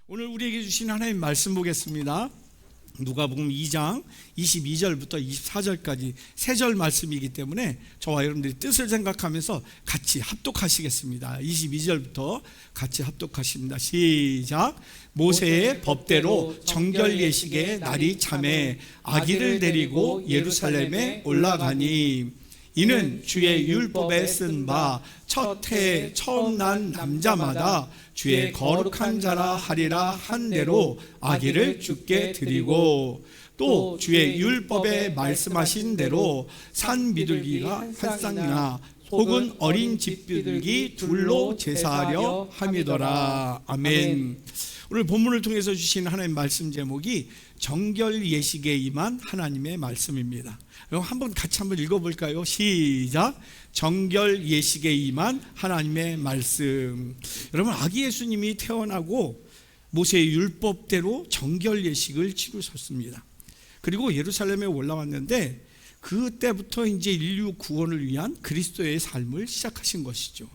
오늘 우리에게 주신 하나님 말씀 보겠습니다. 누가복음 2장 22절부터 24절까지 세 절 말씀이기 때문에 저와 여러분들이 뜻을 생각하면서 같이 합독하시겠습니다. 22절부터 같이 합독하십니다. 시작. 모세의 법대로 정결 예식의 날이 차매 아기를 데리고 예루살렘에 올라가니 이는 주의 율법에 쓴 바 첫 해 처음 난 남자마다 주의 거룩한 자라 하리라 한 대로 아기를 주께 드리고 또 주의 율법에 말씀하신 대로 산 비둘기가 한 쌍이나 혹은 어린 집비둘기 둘로 제사하려 함이더라. 아멘. 오늘 본문을 통해서 주신 하나님 말씀 제목이 정결 예식에 임한 하나님의 말씀입니다. 한번 같이 한번 읽어볼까요? 시작. 정결 예식에 임한 하나님의 말씀. 여러분, 아기 예수님이 태어나고 모세의 율법대로 정결 예식을 치르셨습니다. 그리고 예루살렘에 올라왔는데 그때부터 이제 인류 구원을 위한 그리스도의 삶을 시작하신 것이죠.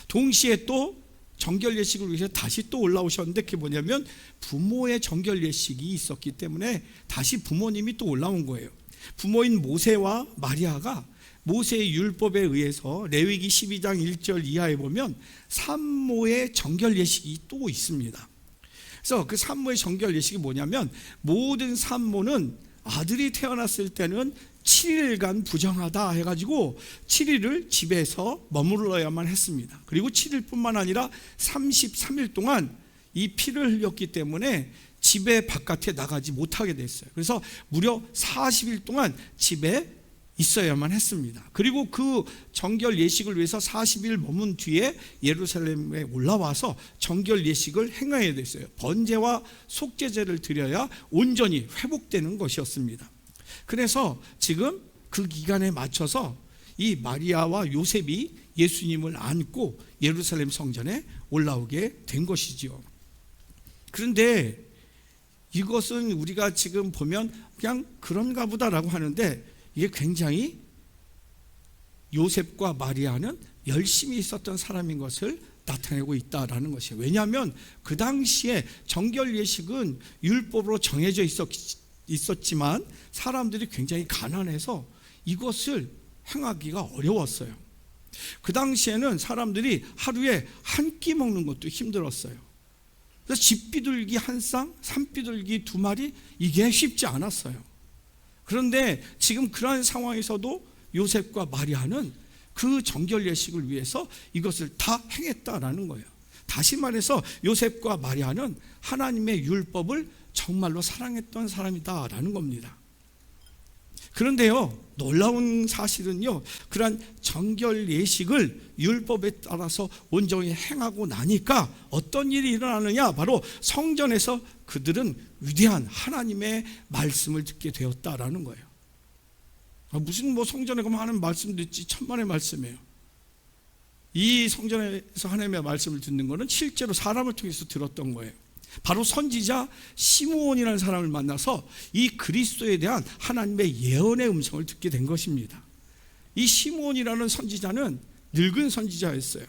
동시에 또 정결 예식을 위해서 다시 또 올라오셨는데 그게 뭐냐면 부모의 정결 예식이 있었기 때문에 다시 부모님이 또 올라온 거예요. 부모인 모세와 마리아가 모세의 율법에 의해서 레위기 12장 1절 이하에 보면 산모의 정결 예식이 또 있습니다. 그래서 그 산모의 정결 예식이 뭐냐면 모든 산모는 아들이 태어났을 때는 7일간 부정하다 해가지고 7일을 집에서 머물러야만 했습니다. 그리고 7일뿐만 아니라 33일 동안 이 피를 흘렸기 때문에 집에 바깥에 나가지 못하게 됐어요. 그래서 무려 40일 동안 집에 있어야만 했습니다. 그리고 그 정결 예식을 위해서 40일 머문 뒤에 예루살렘에 올라와서 정결 예식을 행해야 됐어요. 번제와 속죄제를 드려야 온전히 회복되는 것이었습니다. 그래서 지금 그 기간에 맞춰서 이 마리아와 요셉이 예수님을 안고 예루살렘 성전에 올라오게 된 것이지요. 그런데 이것은 우리가 지금 보면 그냥 그런가 보다라고 하는데 이게 굉장히 요셉과 마리아는 열심히 있었던 사람인 것을 나타내고 있다라는 것이에요. 왜냐하면 그 당시에 정결 예식은 율법으로 정해져 있었지만 사람들이 굉장히 가난해서 이것을 행하기가 어려웠어요. 그 당시에는 사람들이 하루에 한 끼 먹는 것도 힘들었어요. 그래서 집비둘기 한 쌍, 산비둘기 2마리 이게 쉽지 않았어요. 그런데 지금 그러한 상황에서도 요셉과 마리아는 그 정결 예식을 위해서 이것을 다 행했다라는 거예요. 다시 말해서 요셉과 마리아는 하나님의 율법을 정말로 사랑했던 사람이다라는 겁니다. 그런데요, 놀라운 사실은요, 그러한 정결 예식을 율법에 따라서 온전히 행하고 나니까 어떤 일이 일어나느냐, 바로 성전에서 그들은 위대한 하나님의 말씀을 듣게 되었다라는 거예요. 무슨 성전에 가면 하는 말씀 듣지, 천만의 말씀이에요. 이 성전에서 하나님의 말씀을 듣는 것은 실제로 사람을 통해서 들었던 거예요. 바로 선지자 시므온이라는 사람을 만나서 이 그리스도에 대한 하나님의 예언의 음성을 듣게 된 것입니다. 이 시므온이라는 선지자는 늙은 선지자였어요.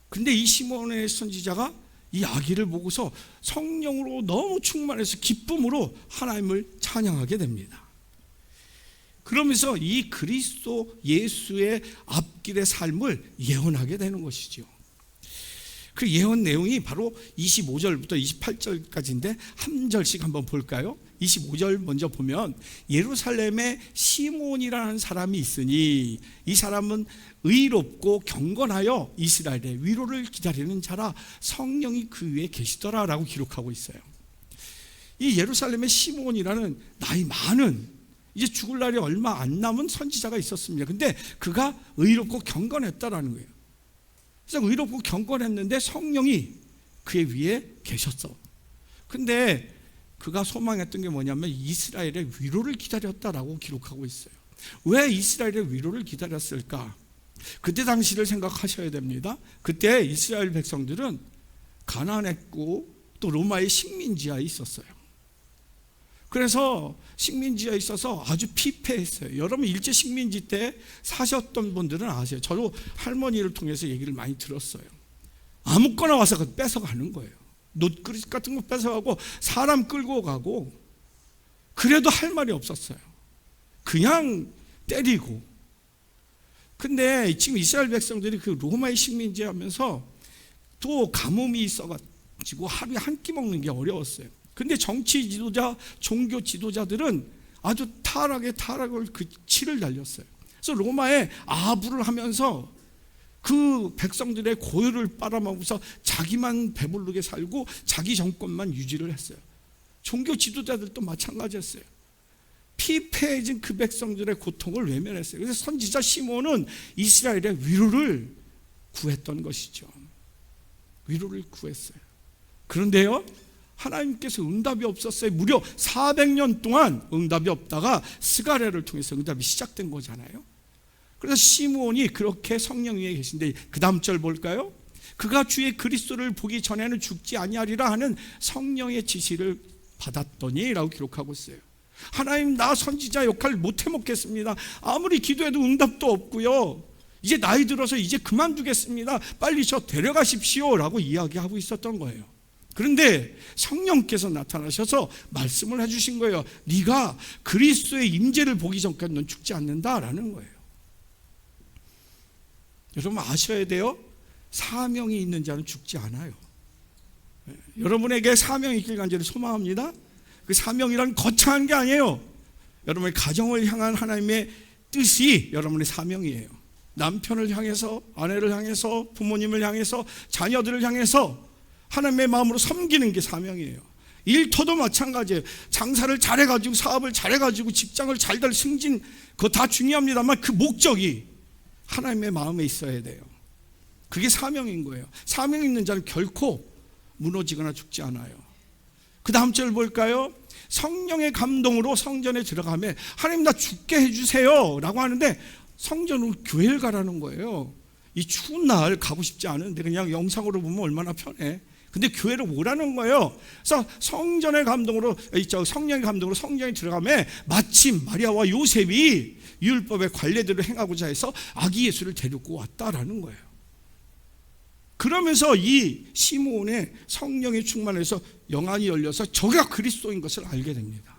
근데 이 시므온의 선지자가 이 아기를 보고서 성령으로 너무 충만해서 기쁨으로 하나님을 찬양하게 됩니다. 그러면서 이 그리스도 예수의 앞길의 삶을 예언하게 되는 것이죠. 그 예언 내용이 바로 25절부터 28절까지인데 한 절씩 한번 볼까요? 25절 먼저 보면 예루살렘에 시므온이라는 사람이 있으니 이 사람은 의롭고 경건하여 이스라엘의 위로를 기다리는 자라 성령이 그 위에 계시더라 라고 기록하고 있어요. 이 예루살렘의 시므온이라는 나이 많은 이제 죽을 날이 얼마 안 남은 선지자가 있었습니다. 근데 그가 의롭고 경건했다라는 거예요. 그래서 의롭고 경건했는데 성령이 그의 위에 계셨어. 근데 그가 소망했던 게 뭐냐면 이스라엘의 위로를 기다렸다라고 기록하고 있어요. 왜 이스라엘의 위로를 기다렸을까? 그때 당시를 생각하셔야 됩니다. 그때 이스라엘 백성들은 가난했고 또 로마의 식민지하에 있었어요. 그래서 식민지에 있어서 아주 피폐했어요. 여러분 일제 식민지 때 사셨던 분들은 아세요. 저도 할머니를 통해서 얘기를 많이 들었어요. 아무거나 와서 뺏어가는 거예요. 놋그릇 같은 거 뺏어가고 사람 끌고 가고, 그래도 할 말이 없었어요. 그냥 때리고. 근데 지금 이스라엘 백성들이 그 로마의 식민지 하면서 또 가뭄이 있어가지고 하루에 한 끼 먹는 게 어려웠어요. 근데 정치 지도자, 종교 지도자들은 아주 타락을 그 치를 달렸어요. 그래서 로마에 아부를 하면서 그 백성들의 고요를 빨아먹으면서 자기만 배부르게 살고 자기 정권만 유지를 했어요. 종교 지도자들도 마찬가지였어요. 피폐해진 그 백성들의 고통을 외면했어요. 그래서 선지자 시몬은 이스라엘의 위로를 구했던 것이죠. 위로를 구했어요. 그런데요, 하나님께서 응답이 없었어요. 무려 400년 동안 응답이 없다가 스가랴를 통해서 응답이 시작된 거잖아요. 그래서 시므온이 그렇게 성령 위에 계신데, 그 다음 절 볼까요? 그가 주의 그리스도를 보기 전에는 죽지 아니하리라 하는 성령의 지시를 받았더니 라고 기록하고 있어요. 하나님, 나 선지자 역할 못 해먹겠습니다. 아무리 기도해도 응답도 없고요, 이제 나이 들어서 이제 그만두겠습니다. 빨리 저 데려가십시오 라고 이야기하고 있었던 거예요. 그런데 성령께서 나타나셔서 말씀을 해주신 거예요. 네가 그리스도의 임재를 보기 전까지 넌 죽지 않는다라는 거예요. 여러분 아셔야 돼요. 사명이 있는 자는 죽지 않아요. 여러분에게 사명이 있길 간절히 소망합니다. 그 사명이란 거창한 게 아니에요. 여러분의 가정을 향한 하나님의 뜻이 여러분의 사명이에요. 남편을 향해서, 아내를 향해서, 부모님을 향해서, 자녀들을 향해서 하나님의 마음으로 섬기는 게 사명이에요. 일터도 마찬가지예요. 장사를 잘해가지고, 사업을 잘해가지고, 직장을 잘들 승진, 그거 다 중요합니다만 그 목적이 하나님의 마음에 있어야 돼요. 그게 사명인 거예요. 사명 있는 자는 결코 무너지거나 죽지 않아요. 그 다음 절 볼까요? 성령의 감동으로 성전에 들어가면 하나님 나 죽게 해주세요 라고 하는데, 성전으로 교회를 가라는 거예요. 이 추운 날 가고 싶지 않은데 그냥 영상으로 보면 얼마나 편해. 근데 교회를 오라는 거예요. 그래서 성전의 감동으로, 성령의 감동으로 성전에 들어가면 마침 마리아와 요셉이 율법의 관례대로 행하고자 해서 아기 예수를 데리고 왔다라는 거예요. 그러면서 이 시므온의 성령의 충만해서 영안이 열려서 저가 그리스도인 것을 알게 됩니다.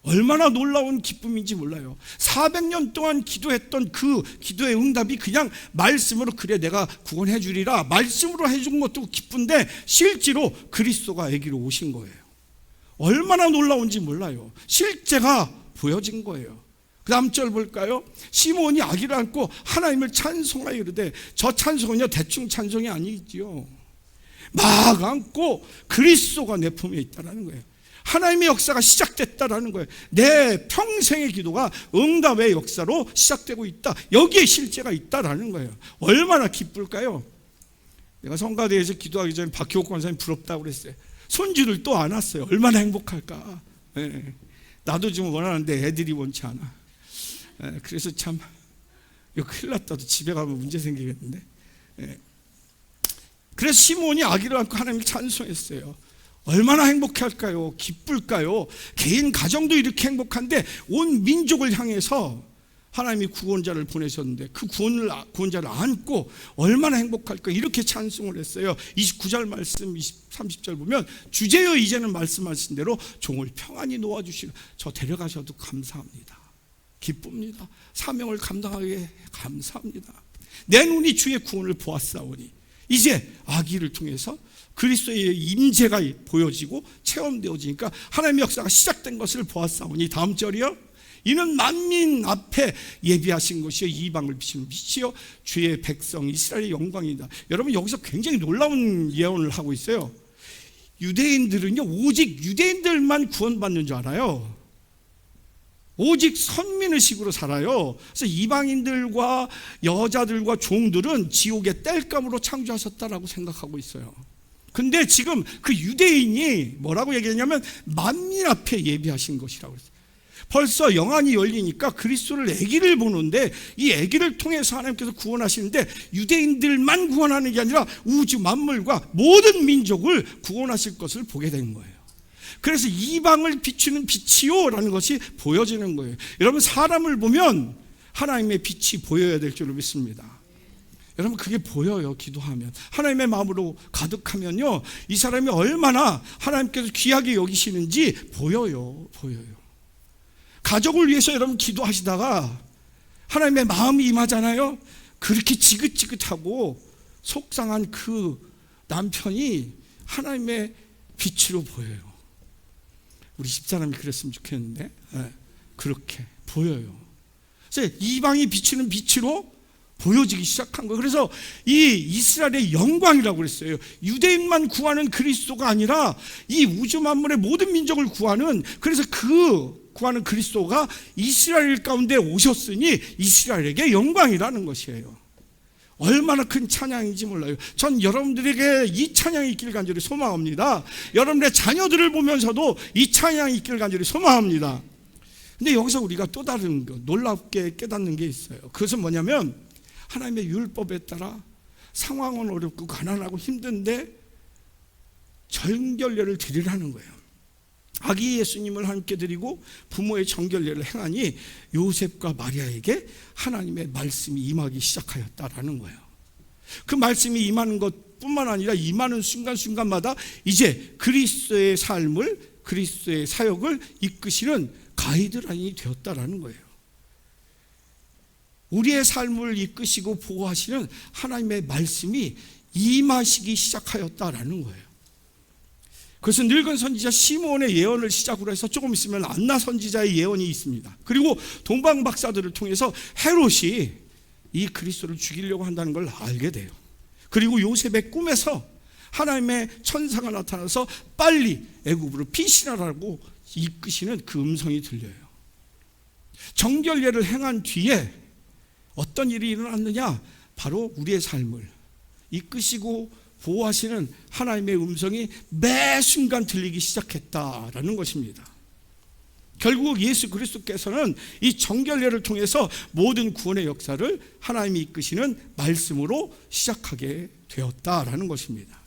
얼마나 놀라운 기쁨인지 몰라요. 400년 동안 기도했던 그 기도의 응답이 그냥 말씀으로, 그래 내가 구원해 주리라 말씀으로 해준 것도 기쁜데 실제로 그리스도가 아기로 오신 거예요. 얼마나 놀라운지 몰라요. 실제가 보여진 거예요. 그 다음 절 볼까요? 시므온이 아기를 안고 하나님을 찬송하여 이르되, 저 찬송은요 대충 찬송이 아니지요. 막 안고 그리스도가 내 품에 있다라는 거예요. 하나님의 역사가 시작됐다라는 거예요. 내 평생의 기도가 응답의 역사로 시작되고 있다. 여기에 실제가 있다라는 거예요. 얼마나 기쁠까요? 내가 성가대에서 기도하기 전에 박효옥 권사님 부럽다고 그랬어요. 손주를 또 안 왔어요. 얼마나 행복할까. 네. 나도 좀 원하는데 애들이 원치 않아. 네. 그래서 참 이거 큰일 났다. 집에 가면 문제 생기겠는데. 네. 그래서 시므온이 아기를 안고 하나님을 찬송했어요. 얼마나 행복할까요? 기쁠까요? 개인 가정도 이렇게 행복한데 온 민족을 향해서 하나님이 구원자를 보내셨는데 그 구원자를 안고 얼마나 행복할까? 이렇게 찬송을 했어요. 29절 말씀, 30절 보면 주제여 이제는 말씀하신 대로 종을 평안히 놓아주시고 저 데려가셔도 감사합니다. 기쁩니다. 사명을 감당하기에 감사합니다. 내 눈이 주의 구원을 보았사오니 이제 아기를 통해서 그리스도의 임재가 보여지고 체험되어지니까 하나님의 역사가 시작된 것을 보았사오니, 다음 절이요, 이는 만민 앞에 예비하신 것이요 이방을 비추는 빛이요 주의 백성 이스라엘의 영광이다. 여러분 여기서 굉장히 놀라운 예언을 하고 있어요. 유대인들은요 오직 유대인들만 구원받는 줄 알아요. 오직 선민의식으로 살아요. 그래서 이방인들과 여자들과 종들은 지옥의 땔감으로 창조하셨다라고 생각하고 있어요. 근데 지금 그 유대인이 뭐라고 얘기했냐면 만민 앞에 예비하신 것이라고 했어요. 벌써 영안이 열리니까 그리스도를 아기를 보는데 이 아기를 통해서 하나님께서 구원하시는데 유대인들만 구원하는 게 아니라 우주 만물과 모든 민족을 구원하실 것을 보게 된 거예요. 그래서 이방을 비추는 빛이요 라는 것이 보여지는 거예요. 여러분 사람을 보면 하나님의 빛이 보여야 될 줄로 믿습니다. 여러분 그게 보여요. 기도하면 하나님의 마음으로 가득하면요, 이 사람이 얼마나 하나님께서 귀하게 여기시는지 보여요. 가족을 위해서 여러분 기도하시다가 하나님의 마음이 임하잖아요. 그렇게 지긋지긋하고 속상한 그 남편이 하나님의 빛으로 보여요. 우리 집사람이 그랬으면 좋겠는데, 그렇게 보여요. 그래서 이방이 비추는 빛으로 보여지기 시작한 거예요. 그래서 이 이스라엘의 영광이라고 그랬어요. 유대인만 구하는 그리스도가 아니라 이 우주 만물의 모든 민족을 구하는, 그래서 그 구하는 그리스도가 이스라엘 가운데 오셨으니 이스라엘에게 영광이라는 것이에요. 얼마나 큰 찬양인지 몰라요. 전 여러분들에게 이 찬양이 있길 간절히 소망합니다. 여러분의 자녀들을 보면서도 이 찬양이 있길 간절히 소망합니다. 근데 여기서 우리가 또 다른 거, 놀랍게 깨닫는 게 있어요. 그것은 뭐냐면 하나님의 율법에 따라 상황은 어렵고 가난하고 힘든데 정결례를 드리라는 거예요. 아기 예수님을 함께 드리고 부모의 정결례를 행하니 요셉과 마리아에게 하나님의 말씀이 임하기 시작하였다라는 거예요. 그 말씀이 임하는 것뿐만 아니라 임하는 순간순간마다 이제 그리스도의 삶을, 그리스도의 사역을 이끄시는 가이드라인이 되었다라는 거예요. 우리의 삶을 이끄시고 보호하시는 하나님의 말씀이 임하시기 시작하였다라는 거예요. 그것은 늙은 선지자 시므온의 예언을 시작으로 해서 조금 있으면 안나 선지자의 예언이 있습니다. 그리고 동방 박사들을 통해서 헤롯이 이 그리스도를 죽이려고 한다는 걸 알게 돼요. 그리고 요셉의 꿈에서 하나님의 천사가 나타나서 빨리 애굽으로 피신하라고 이끄시는 그 음성이 들려요. 정결례를 행한 뒤에 어떤 일이 일어났느냐? 바로 우리의 삶을 이끄시고 보호하시는 하나님의 음성이 매 순간 들리기 시작했다라는 것입니다. 결국 예수 그리스도께서는 이 정결례를 통해서 모든 구원의 역사를 하나님이 이끄시는 말씀으로 시작하게 되었다라는 것입니다.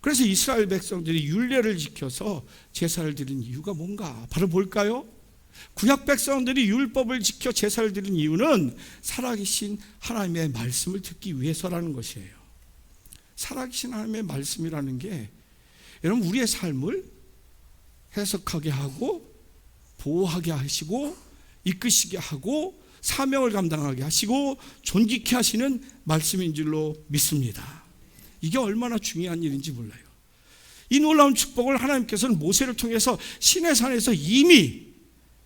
그래서 이스라엘 백성들이 율례를 지켜서 제사를 드린 이유가 뭔가? 바로 뭘까요? 구약 백성들이 율법을 지켜 제사를 드린 이유는 살아계신 하나님의 말씀을 듣기 위해서라는 것이에요. 살아계신 하나님의 말씀이라는 게 여러분 우리의 삶을 해석하게 하고 보호하게 하시고 이끄시게 하고 사명을 감당하게 하시고 존귀케 하시는 말씀인 줄로 믿습니다. 이게 얼마나 중요한 일인지 몰라요. 이 놀라운 축복을 하나님께서는 모세를 통해서 시내산에서 이미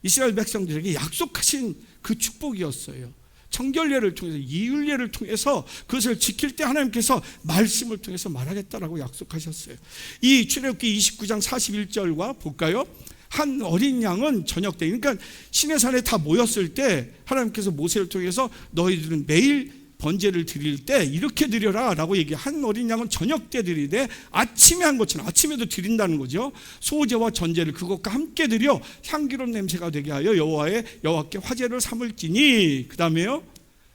이스라엘 백성들에게 약속하신 그 축복이었어요. 정결례를 통해서, 이율례를 통해서 그것을 지킬 때 하나님께서 말씀을 통해서 말하겠다라고 약속하셨어요. 이 출애굽기 29장 41절과 볼까요? 한 어린 양은 저녁 때, 그러니까 시내산에 다 모였을 때 하나님께서 모세를 통해서 너희들은 매일 번제를 드릴 때 이렇게 드려라 라고 얘기해. 한 어린 양은 저녁 때 드리되 아침에 한 것처럼 아침에도 드린다는 거죠. 소제와 전제를 그것과 함께 드려 향기로운 냄새가 되게 하여 여호와께 화제를 삼을지니. 그 다음에요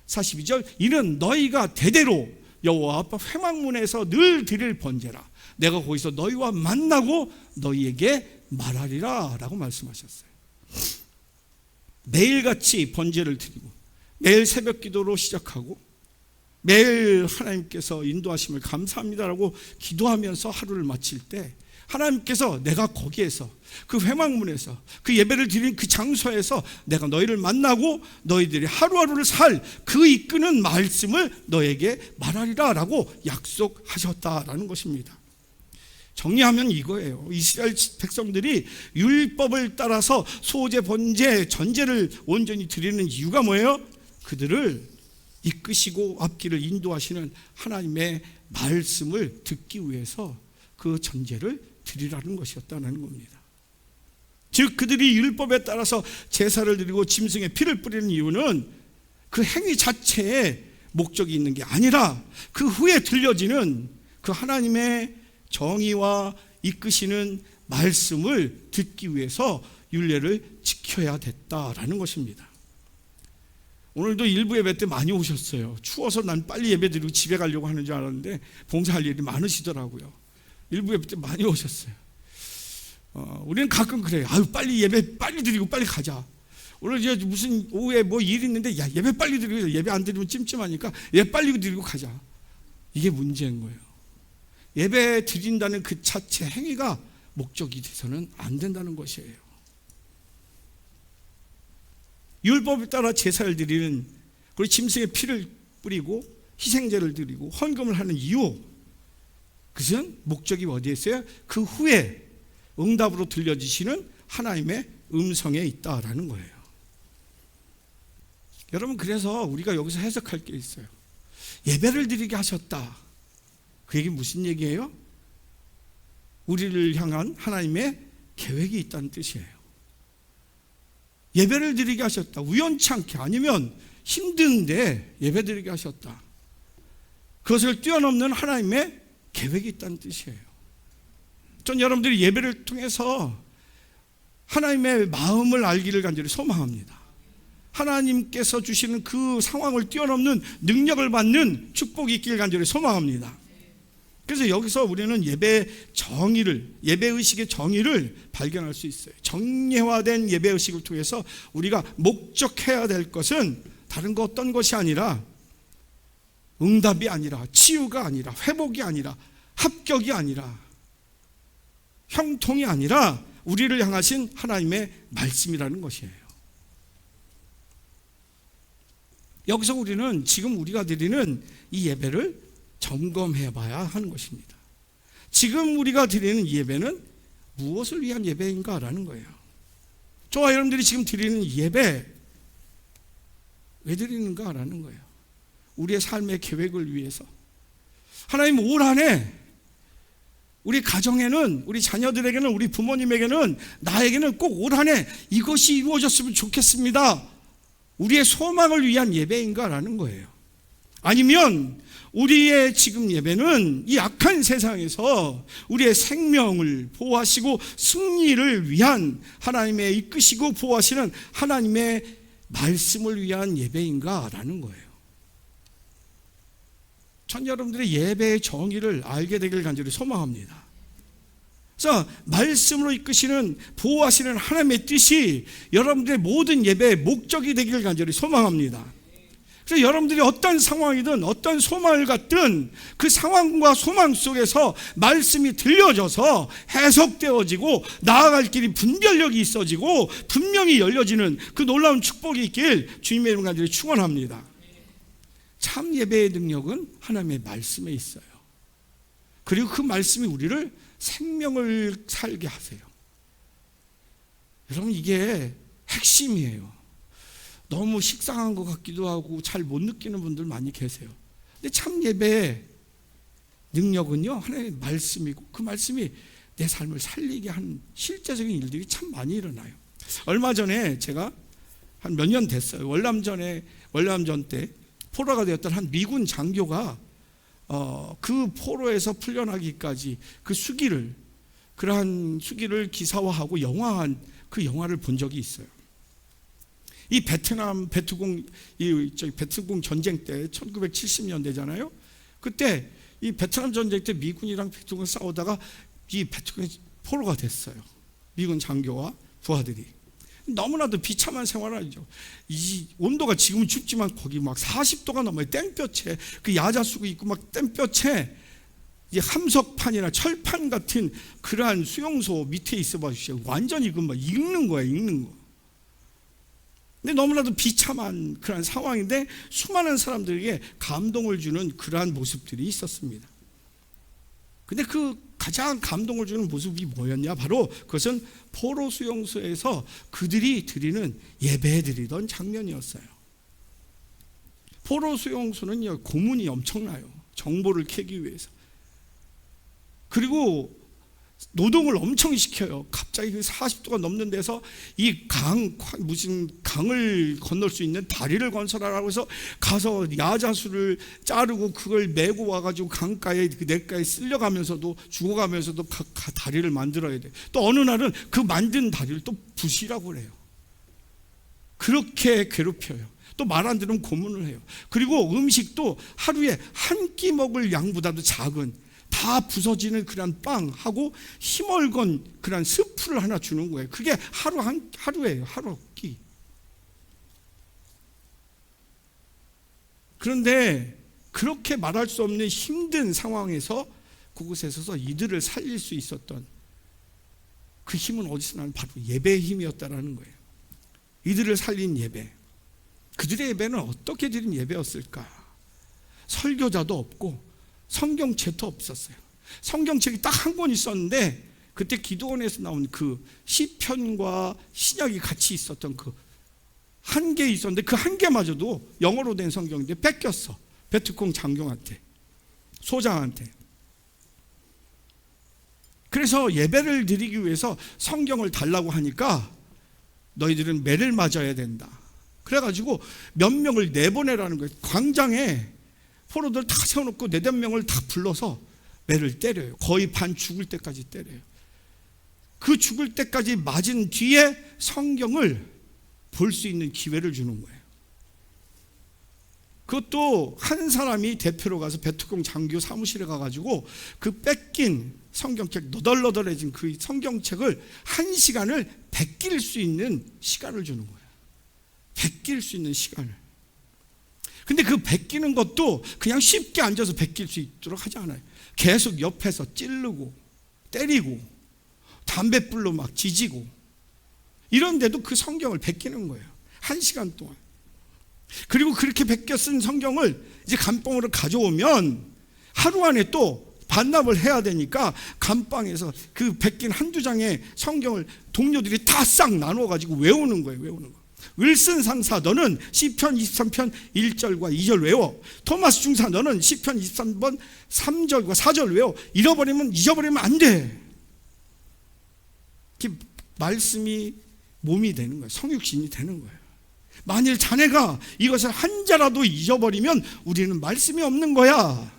42절, 이는 너희가 대대로 여호와 앞 회막문에서 늘 드릴 번제라. 내가 거기서 너희와 만나고 너희에게 말하리라 라고 말씀하셨어요. 매일같이 번제를 드리고 매일 새벽 기도로 시작하고 매일 하나님께서 인도하심을 감사합니다라고 기도하면서 하루를 마칠 때 하나님께서 내가 거기에서 그 회막문에서 그 예배를 드린 그 장소에서 내가 너희를 만나고 너희들이 하루하루를 살 그 이끄는 말씀을 너에게 말하리라 라고 약속하셨다라는 것입니다. 정리하면 이거예요. 이스라엘 백성들이 율법을 따라서 소제, 번제, 전제를 온전히 드리는 이유가 뭐예요? 그들을 이끄시고 앞길을 인도하시는 하나님의 말씀을 듣기 위해서 그 전제를 드리라는 것이었다는 겁니다. 즉 그들이 율법에 따라서 제사를 드리고 짐승의 피를 뿌리는 이유는 그 행위 자체에 목적이 있는 게 아니라 그 후에 들려지는 그 하나님의 정의와 이끄시는 말씀을 듣기 위해서 율례를 지켜야 됐다라는 것입니다. 오늘도 일부 예배 때 많이 오셨어요. 추워서 난 빨리 예배 드리고 집에 가려고 하는 줄 알았는데 봉사할 일이 많으시더라고요. 일부 예배 때 많이 오셨어요. 우리는 가끔 그래요. 아유 빨리 예배 빨리 드리고 빨리 가자. 오늘 이제 무슨 오후에 뭐 일 있는데 야 예배 빨리 드리고 예배 안 드리면 찜찜하니까 예배 빨리 드리고 가자. 이게 문제인 거예요. 예배 드린다는 그 자체 행위가 목적이 돼서는 안 된다는 것이에요. 율법에 따라 제사를 드리는, 그리고 짐승의 피를 뿌리고 희생제를 드리고 헌금을 하는 이유, 그것은 목적이 어디에 있어요? 그 후에 응답으로 들려주시는 하나님의 음성에 있다라는 거예요. 여러분, 그래서 우리가 여기서 해석할 게 있어요. 예배를 드리게 하셨다. 그 얘기 무슨 얘기예요? 우리를 향한 하나님의 계획이 있다는 뜻이에요. 예배를 드리게 하셨다. 우연치 않게, 아니면 힘든데 예배 드리게 하셨다. 그것을 뛰어넘는 하나님의 계획이 있다는 뜻이에요. 전 여러분들이 예배를 통해서 하나님의 마음을 알기를 간절히 소망합니다. 하나님께서 주시는 그 상황을 뛰어넘는 능력을 받는 축복이 있기를 간절히 소망합니다. 그래서 여기서 우리는 예배 정의를, 예배의식의 정의를 발견할 수 있어요. 정례화된 예배의식을 통해서 우리가 목적해야 될 것은 다른 거 어떤 것이 아니라, 응답이 아니라, 치유가 아니라, 회복이 아니라, 합격이 아니라, 형통이 아니라 우리를 향하신 하나님의 말씀이라는 것이에요. 여기서 우리는 지금 우리가 드리는 이 예배를 점검해 봐야 하는 것입니다. 지금 우리가 드리는 이 예배는 무엇을 위한 예배인가라는 거예요. 저와 여러분들이 지금 드리는 예배 왜 드리는가라는 거예요. 우리의 삶의 계획을 위해서. 하나님 올 한 해 우리 가정에는, 우리 자녀들에게는, 우리 부모님에게는, 나에게는 꼭 올 한 해 이것이 이루어졌으면 좋겠습니다. 우리의 소망을 위한 예배인가라는 거예요. 아니면 우리의 지금 예배는 이 악한 세상에서 우리의 생명을 보호하시고 승리를 위한, 하나님의 이끄시고 보호하시는 하나님의 말씀을 위한 예배인가라는 거예요. 전 여러분들의 예배의 정의를 알게 되길 간절히 소망합니다. 그래서 말씀으로 이끄시는, 보호하시는 하나님의 뜻이 여러분들의 모든 예배의 목적이 되기를 간절히 소망합니다. 그래서 여러분들이 어떤 상황이든 어떤 소망을 갖든 그 상황과 소망 속에서 말씀이 들려져서 해석되어지고 나아갈 길이 분별력이 있어지고 분명히 열려지는 그 놀라운 축복이 있길 주님의 이름 간절히 축원합니다. 참 예배의 능력은 하나님의 말씀에 있어요. 그리고 그 말씀이 우리를 생명을 살게 하세요. 여러분, 이게 핵심이에요. 너무 식상한 것 같기도 하고 잘 못 느끼는 분들 많이 계세요. 근데 참 예배의 능력은요, 하나님의 말씀이고 그 말씀이 내 삶을 살리게 하는 실제적인 일들이 참 많이 일어나요. 얼마 전에 제가 한 몇 년 됐어요. 월남전 때 포로가 되었던 한 미군 장교가 그 포로에서 풀려나기까지 그 수기를, 그러한 수기를 기사화하고 영화한 그 영화를 본 적이 있어요. 이 베트남 베트공 전쟁 때 1970년대잖아요. 그때 이 베트남 전쟁 때 미군이랑 베트공이 싸우다가 이 베트공이 포로가 됐어요. 미군 장교와 부하들이. 너무나도 비참한 생활이죠. 이 온도가 지금은 춥지만 거기 막 40도가 넘어요. 땡볕에 그 야자수고 있고 막 땡볕에 이 함석판이나 철판 같은 그러한 수용소 밑에 있어 봐주세요. 완전히 그 막 익는 거예요, 익는 거. 근데 너무나도 비참한 그러한 상황인데 수많은 사람들에게 감동을 주는 그러한 모습들이 있었습니다. 근데 그 가장 감동을 주는 모습이 뭐였냐? 바로 그것은 포로 수용소에서 그들이 드리는 예배 드리던 장면이었어요. 포로 수용소는요, 고문이 엄청나요. 정보를 캐기 위해서. 그리고 노동을 엄청 시켜요. 갑자기 그 40도가 넘는 데서 이 무슨 강을 건널 수 있는 다리를 건설하라고 해서 가서 야자수를 자르고 그걸 메고 와가지고 강가에, 그 냇가에 쓸려가면서도 죽어가면서도 다리를 만들어야 돼. 또 어느 날은 그 만든 다리를 또 부시라고 그래요. 그렇게 괴롭혀요. 또 말 안 들으면 고문을 해요. 그리고 음식도 하루에 한 끼 먹을 양보다도 작은, 다 부서지는 그런 빵하고 힘얼건 그런 스프를 하나 주는 거예요. 그게 하루예요. 하루 끼. 그런데 그렇게 말할 수 없는 힘든 상황에서 그곳에 서서 이들을 살릴 수 있었던 그 힘은 어디서 나는 바로 예배의 힘이었다라는 거예요. 이들을 살린 예배. 그들의 예배는 어떻게 드린 예배였을까? 설교자도 없고 성경책도 없었어요. 성경책이 딱 한 권 있었는데 그때 기도원에서 나온 그 시편과 신약이 같이 있었던 그 한 개 있었는데 그 한 개마저도 영어로 된 성경인데 뺏겼어. 베트콩 장교한테, 소장한테. 그래서 예배를 드리기 위해서 성경을 달라고 하니까 너희들은 매를 맞아야 된다. 그래가지고 몇 명을 내보내라는 거예요. 광장에 포로들 다 세워놓고 4-5명을 다 불러서 매를 때려요. 거의 반 죽을 때까지 때려요. 그 죽을 때까지 맞은 뒤에 성경을 볼 수 있는 기회를 주는 거예요. 그것도 한 사람이 대표로 가서 베트콩 장교 사무실에 가가지고 그 뺏긴 성경책, 너덜너덜해진 그 성경책을 1시간을 베낄 수 있는 시간을 주는 거예요. 베낄 수 있는 시간을. 근데 그 베끼는 것도 그냥 쉽게 앉아서 베낄 수 있도록 하지 않아요. 계속 옆에서 찌르고 때리고 담뱃불로 막 지지고 이런데도 그 성경을 베끼는 거예요. 1시간 동안. 그리고 그렇게 베껴 쓴 성경을 이제 감방으로 가져오면 하루 안에 또 반납을 해야 되니까 감방에서 그 베낀 1-2장의 성경을 동료들이 다 싹 나누어 가지고 외우는 거예요. 외우는 거. 윌슨 상사 너는 시편 23편 1절과 2절 외워. 토마스 중사 너는 시편 23번 3절과 4절 외워. 잊어버리면 안 돼. 이렇게 말씀이 몸이 되는 거예요. 성육신이 되는 거예요. 만일 자네가 이것을 한 자라도 잊어버리면 우리는 말씀이 없는 거야.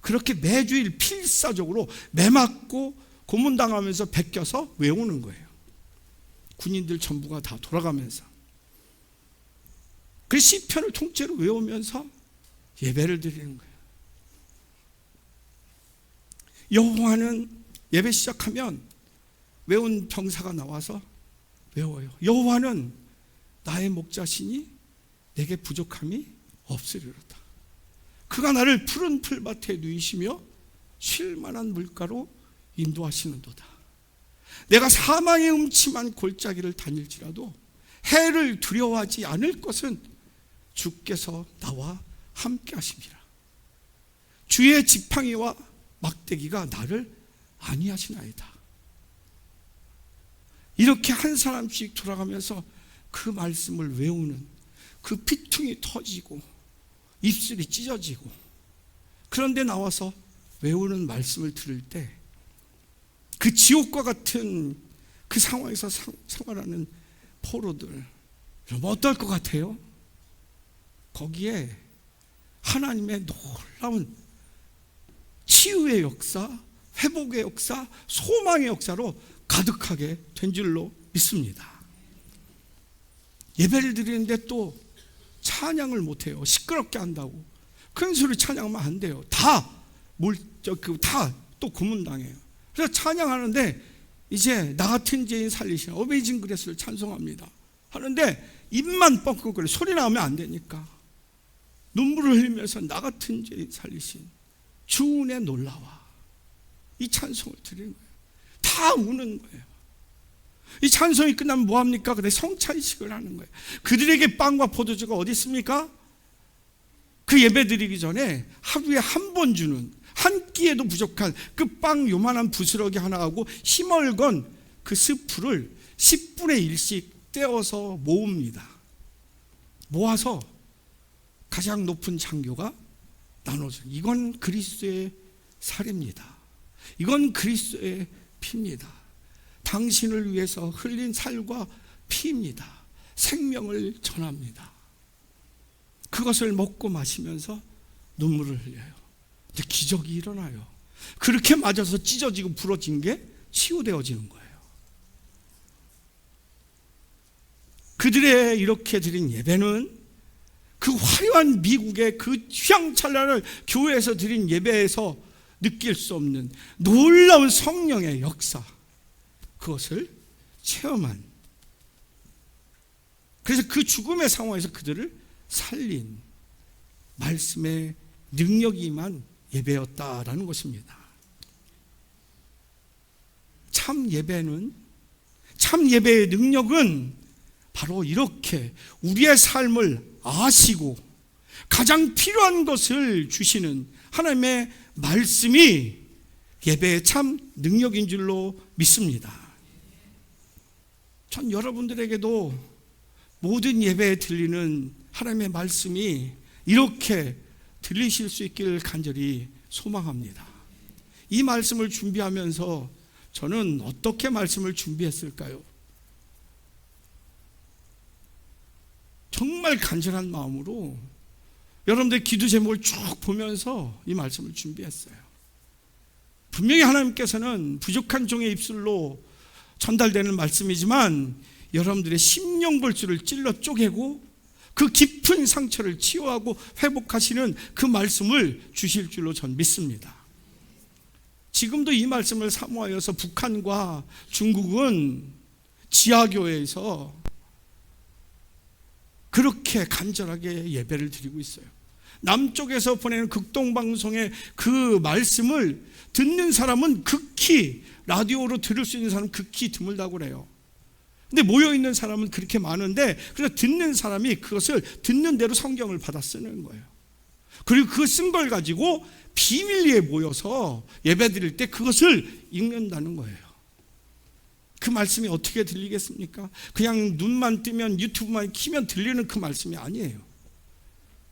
그렇게 매주일 필사적으로 매맞고 고문당하면서 베껴서 외우는 거예요. 군인들 전부가 다 돌아가면서. 그 시편을 통째로 외우면서 예배를 드리는 거예요. 여호와는 예배 시작하면 외운 병사가 나와서 외워요. 여호와는 나의 목자시니 내게 부족함이 없으리로다. 그가 나를 푸른 풀밭에 누이시며 쉴 만한 물가로 인도하시는도다. 내가 사망의 음침한 골짜기를 다닐지라도 해를 두려워하지 않을 것은 주께서 나와 함께 하심이라. 주의 지팡이와 막대기가 나를 안위하시나이다. 이렇게 한 사람씩 돌아가면서 그 말씀을 외우는 그 피퉁이 터지고 입술이 찢어지고 그런데 나와서 외우는 말씀을 들을 때 그 지옥과 같은 그 상황에서 생활하는 포로들 여러분 어떨 것 같아요? 거기에 하나님의 놀라운 치유의 역사, 회복의 역사, 소망의 역사로 가득하게 된 줄로 믿습니다. 예배를 드리는데 또 찬양을 못해요. 시끄럽게 한다고. 큰 소리 찬양하면 안 돼요. 다 또 고문당해요. 그래서 찬양하는데 이제 나 같은 죄인 살리시는 어메이징 그레이스를 찬송합니다. 하는데 입만 뻥뻥거려. 소리 나오면 안 되니까. 눈물을 흘리면서 나 같은 죄인 살리신 주 은혜 놀라와. 이 찬송을 드리는 거예요. 다 우는 거예요. 이 찬송이 끝나면 뭐합니까? 그래 성찬식을 하는 거예요. 그들에게 빵과 포도주가 어디 있습니까? 그 예배 드리기 전에 하루에 한 번 주는 한 끼에도 부족한 그 빵 요만한 부스러기 하나하고 힘얼건 그 스프를 10분의 1씩 떼어서 모읍니다. 모아서 가장 높은 장교가 나눠줘요. 이건 그리스도의 살입니다. 이건 그리스도의 피입니다. 당신을 위해서 흘린 살과 피입니다. 생명을 전합니다. 그것을 먹고 마시면서 눈물을 흘려요. 근데 기적이 일어나요. 그렇게 맞아서 찢어지고 부러진 게 치유되어지는 거예요. 그들의 이렇게 드린 예배는 그 화려한 미국의 그 휘황찬란한 교회에서 드린 예배에서 느낄 수 없는 놀라운 성령의 역사, 그것을 체험한, 그래서 그 죽음의 상황에서 그들을 살린 말씀의 능력이 임한 예배였다라는 것입니다. 참 예배의 능력은 바로 이렇게 우리의 삶을 아시고 가장 필요한 것을 주시는 하나님의 말씀이 예배의 참 능력인 줄로 믿습니다. 전 여러분들에게도 모든 예배에 들리는 하나님의 말씀이 이렇게 들리실 수 있기를 간절히 소망합니다. 이 말씀을 준비하면서 저는 어떻게 말씀을 준비했을까요? 정말 간절한 마음으로 여러분들의 기도 제목을 쭉 보면서 이 말씀을 준비했어요. 분명히 하나님께서는 부족한 종의 입술로 전달되는 말씀이지만 여러분들의 심령골수를 찔러 쪼개고 그 깊은 상처를 치유하고 회복하시는 그 말씀을 주실 줄로 전 믿습니다. 지금도 이 말씀을 사모하여서 북한과 중국은 지하교회에서 그렇게 간절하게 예배를 드리고 있어요. 남쪽에서 보내는 극동방송의 그 말씀을 듣는 사람은 극히, 라디오로 들을 수 있는 사람은 극히 드물다고 그래요. 근데 모여있는 사람은 그렇게 많은데, 그래서 듣는 사람이 그것을 듣는 대로 성경을 받아 쓰는 거예요. 그리고 그 쓴 걸 가지고 비밀리에 모여서 예배 드릴 때 그것을 읽는다는 거예요. 그 말씀이 어떻게 들리겠습니까? 그냥 눈만 뜨면, 유튜브만 키면 들리는 그 말씀이 아니에요.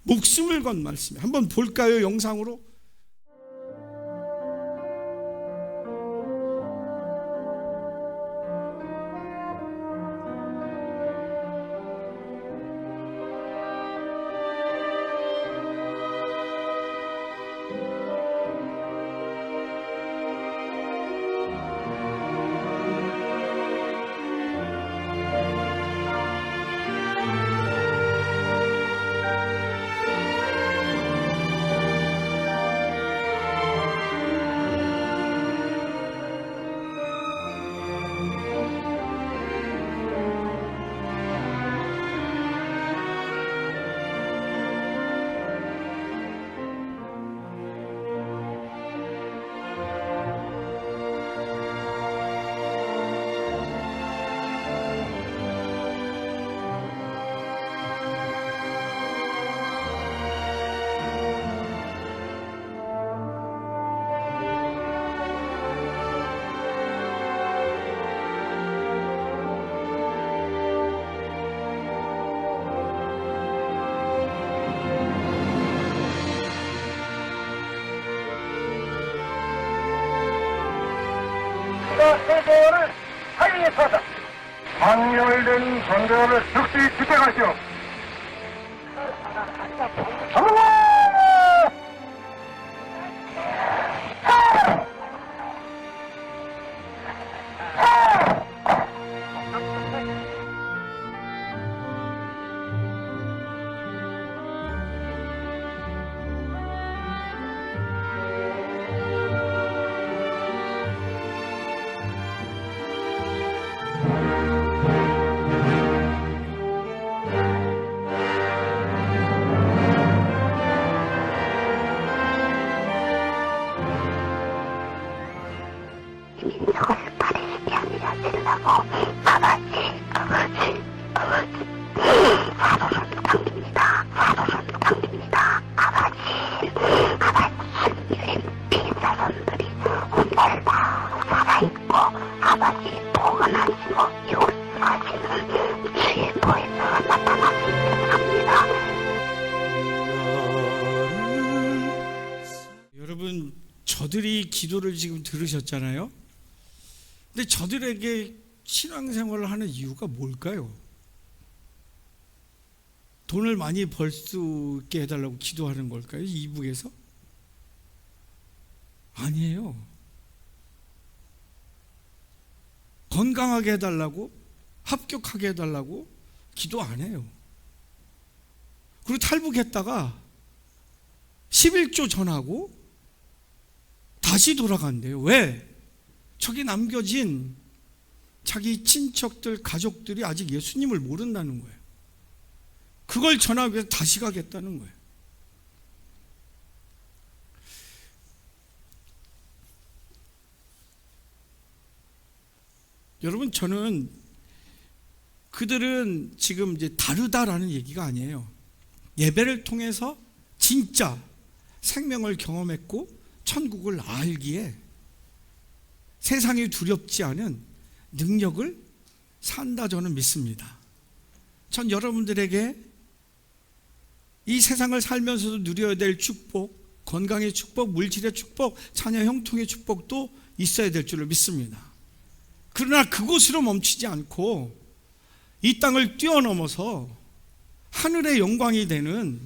목숨을 건 말씀이에요. 한번 볼까요, 영상으로? 선거를 사이에서 방열된 선거를 즉시 집행하시오. 여러분, 저들이 기도를 지금 들으셨잖아요. 근데 저들에게 신앙생활을 하는 이유가 뭘까요? 돈을 많이 벌 수 있게 해달라고 기도하는 걸까요? 이북에서? 아니에요. 건강하게 해달라고, 합격하게 해달라고 기도 안 해요. 그리고 탈북했다가 11조 전하고 다시 돌아간대요. 왜? 저기 남겨진 자기 친척들, 가족들이 아직 예수님을 모른다는 거예요. 그걸 전하기 위해서 다시 가겠다는 거예요. 여러분, 저는 그들은 지금 이제 다르다라는 얘기가 아니에요. 예배를 통해서 진짜 생명을 경험했고 천국을 알기에 세상이 두렵지 않은 능력을 산다, 저는 믿습니다. 전 여러분들에게 이 세상을 살면서도 누려야 될 축복, 건강의 축복, 물질의 축복, 자녀 형통의 축복도 있어야 될 줄로 믿습니다. 그러나 그곳으로 멈추지 않고 이 땅을 뛰어넘어서 하늘의 영광이 되는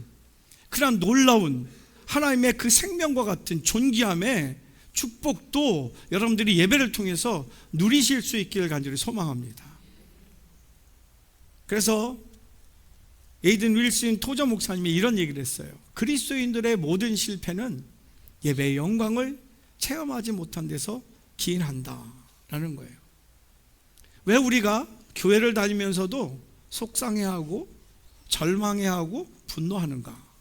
그런 놀라운 하나님의 그 생명과 같은 존귀함의 축복도 여러분들이 예배를 통해서 누리실 수 있기를 간절히 소망합니다. 그래서 에이든 윌슨 토저 목사님이 이런 얘기를 했어요. 그리스도인들의 모든 실패는 예배의 영광을 체험하지 못한 데서 기인한다라는 거예요. 왜 우리가 교회를 다니면서도 속상해하고 절망해하고 분노하는가?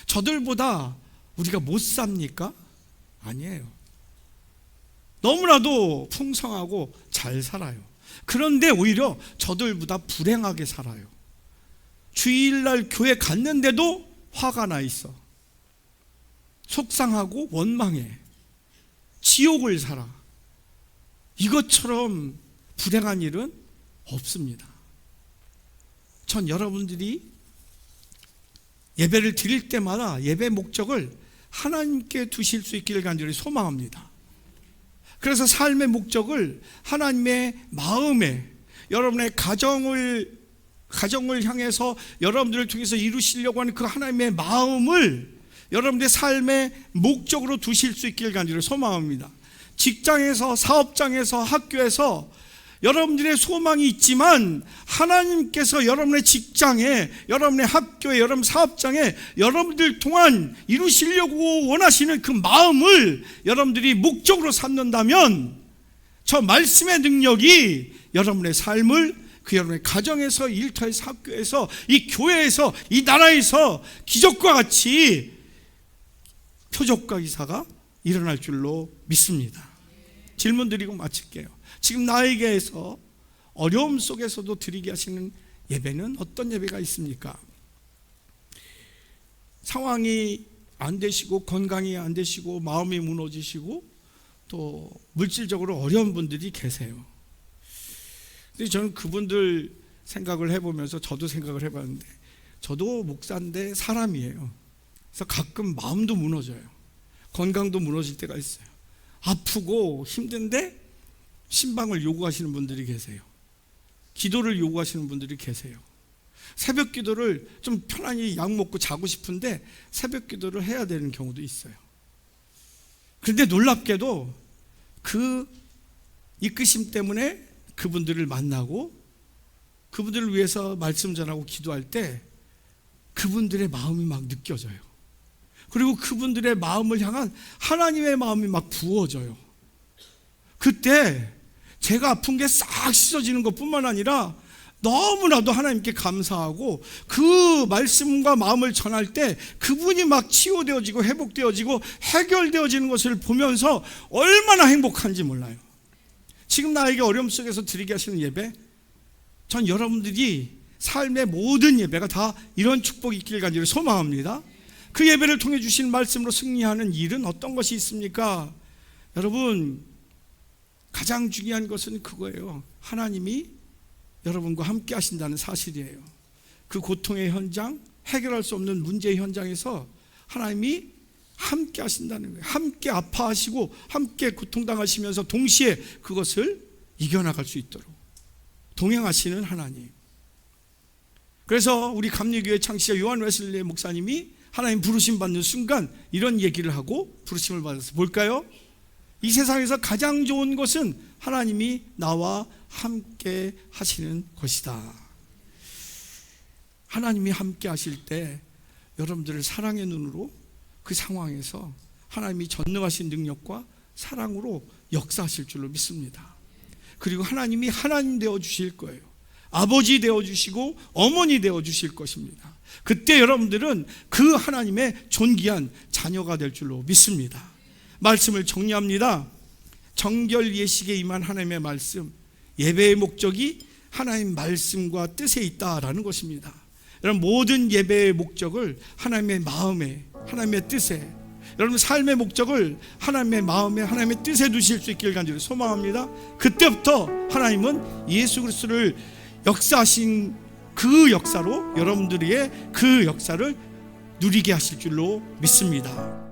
저들보다 우리가 못 삽니까? 아니에요. 너무나도 풍성하고 잘 살아요. 그런데 오히려 저들보다 불행하게 살아요. 주일날 교회 갔는데도 화가 나 있어. 속상하고 원망해. 지옥을 살아. 이것처럼 불행한 일은 없습니다. 전 여러분들이 예배를 드릴 때마다 예배 목적을 하나님께 두실 수 있기를 간절히 소망합니다. 그래서 삶의 목적을 하나님의 마음에, 여러분의 가정을 향해서 여러분들을 통해서 이루시려고 하는 그 하나님의 마음을 여러분들의 삶의 목적으로 두실 수 있기를 간절히 소망합니다. 직장에서, 사업장에서, 학교에서 여러분들의 소망이 있지만 하나님께서 여러분의 직장에, 여러분의 학교에, 여러분 사업장에 여러분들 통한 이루시려고 원하시는 그 마음을 여러분들이 목적으로 삼는다면 저 말씀의 능력이 여러분의 삶을 그 여러분의 가정에서, 일터에서, 학교에서, 이 교회에서, 이 나라에서 기적과 같이 표적과 기사가 일어날 줄로 믿습니다. 질문 드리고 마칠게요. 지금 나에게서 어려움 속에서도 드리게 하시는 예배는 어떤 예배가 있습니까? 상황이 안 되시고 건강이 안 되시고 마음이 무너지시고 또 물질적으로 어려운 분들이 계세요. 근데 저는 그분들 생각을 해보면서 저도 생각을 해봤는데, 저도 목사인데 사람이에요. 그래서 가끔 마음도 무너져요. 건강도 무너질 때가 있어요. 아프고 힘든데 신방을 요구하시는 분들이 계세요. 기도를 요구하시는 분들이 계세요. 새벽 기도를 좀 편안히 약 먹고 자고 싶은데 새벽 기도를 해야 되는 경우도 있어요. 그런데 놀랍게도 그 이끄심 때문에 그분들을 만나고 그분들을 위해서 말씀 전하고 기도할 때 그분들의 마음이 막 느껴져요. 그리고 그분들의 마음을 향한 하나님의 마음이 막 부어져요. 그때 제가 아픈 게 싹 씻어지는 것뿐만 아니라 너무나도 하나님께 감사하고 그 말씀과 마음을 전할 때 그분이 막 치유되어지고 회복되어지고 해결되어지는 것을 보면서 얼마나 행복한지 몰라요. 지금 나에게 어려움 속에서 드리게 하시는 예배, 전 여러분들이 삶의 모든 예배가 다 이런 축복이 있기를 간절히 소망합니다. 그 예배를 통해 주신 말씀으로 승리하는 일은 어떤 것이 있습니까? 여러분, 가장 중요한 것은 그거예요. 하나님이 여러분과 함께 하신다는 사실이에요. 그 고통의 현장, 해결할 수 없는 문제의 현장에서 하나님이 함께 하신다는 거예요. 함께 아파하시고 함께 고통당하시면서 동시에 그것을 이겨나갈 수 있도록 동행하시는 하나님. 그래서 우리 감리교회 창시자 요한 웨슬리 목사님이 하나님 부르심 받는 순간 이런 얘기를 하고 부르심을 받아서 볼까요? 이 세상에서 가장 좋은 것은 하나님이 나와 함께 하시는 것이다. 하나님이 함께 하실 때 여러분들을 사랑의 눈으로 그 상황에서 하나님이 전능하신 능력과 사랑으로 역사하실 줄로 믿습니다. 그리고 하나님이 하나님 되어 주실 거예요. 아버지 되어 주시고 어머니 되어 주실 것입니다. 그때 여러분들은 그 하나님의 존귀한 자녀가 될 줄로 믿습니다. 말씀을 정리합니다. 정결 예식에 임한 하나님의 말씀, 예배의 목적이 하나님 말씀과 뜻에 있다라는 것입니다. 여러분, 모든 예배의 목적을 하나님의 마음에, 하나님의 뜻에, 여러분 삶의 목적을 하나님의 마음에, 하나님의 뜻에 두실 수 있기를 간절히 소망합니다. 그때부터 하나님은 예수 그리스도를 역사하신 그 역사로 여러분들의 그 역사를 누리게 하실 줄로 믿습니다.